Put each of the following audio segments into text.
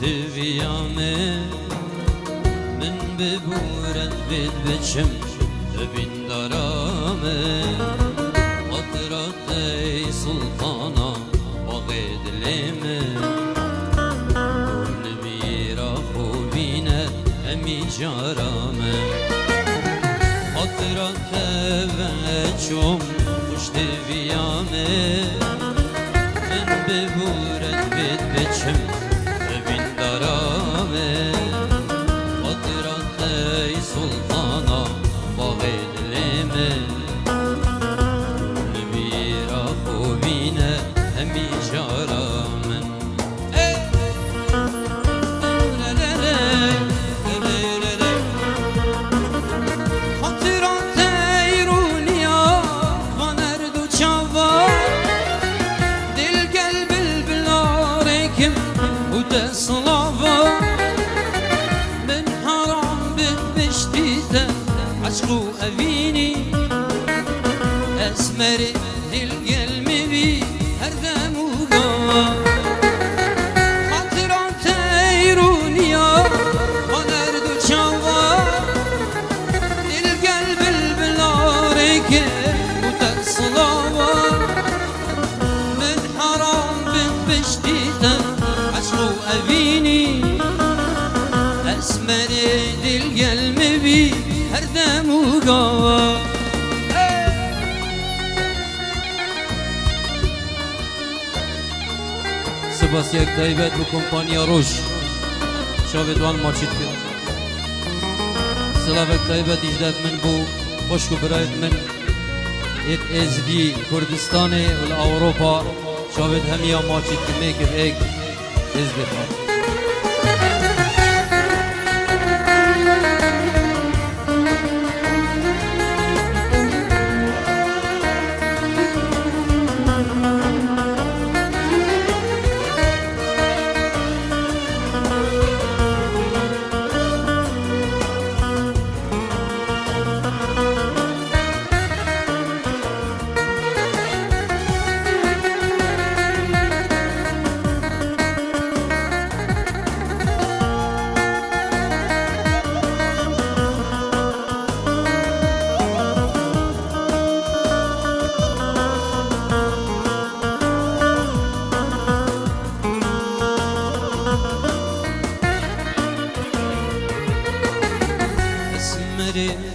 ویامه من ببورد بید بچم ببین دارامه قدرت ای سلطانا باغ دلمه کل میرا خوبینه امی جارامه قدرت وچم پشت ویامه من ببورد بید بچم ببین دارامه قدرت ای سلطانا باغ دلمه کل میرا خوبینه همی جارامه خاطرات ایرونیا وانرد و چاوا دل قلب البلاركم وده صلافا من حرام بشتيته عشقو أبيني أسمر دل قلبي هردم وقوا خاطرات ايرونيا ونرد وشوا دل قلب البلاركم وده صلافا من حرام بشتيته عشقو أبيني أسمر دل قلبي هردم وقوا سپاس یک تایبت به کمپانیا روش شاویدوان ماچید کرد سلاوک تایبت اجداد من بو خوشکو برایت من ایت ازدی کردستان و اوروپا شاوید همیا ماچید که میکر ایک ازدی خواه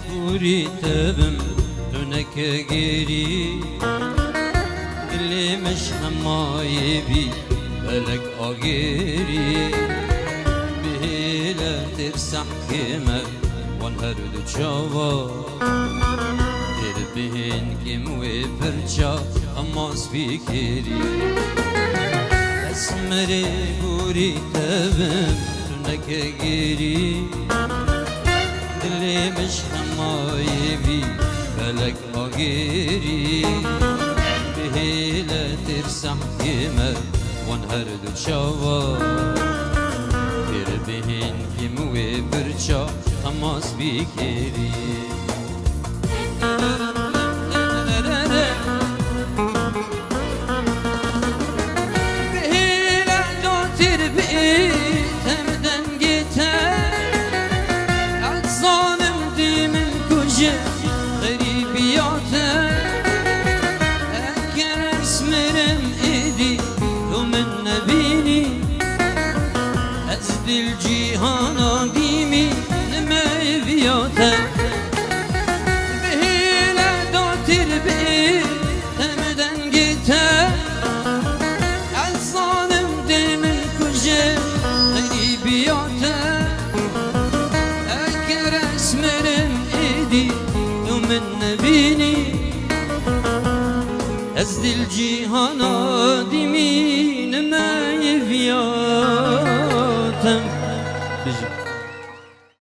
بوری تبم دونک گیری دلمش همایی بی بلک آگیری بهیله تفسح کمه وان هر دو چاوا در بهین کم و پرچا اماس بیکری اسمر بوری تبم دونک گیری دلی مش همایی بی بلک آگیری بهیله ترسم کمه وان هر دو چاوا تر بهین کم و برچا تماس بیکری بهیله دو تر بی تمدن گیتر غريبياته أكر اسمرم إيدي ومن نبيني أزد الجيهان ديمي لما يبياته بهيلة دوتر بإيه تمدن جيته الظالم ديمن كجه غريبياته أكر اسمرم إيدي من نبيني أزد الجيهان دمين ما يفيا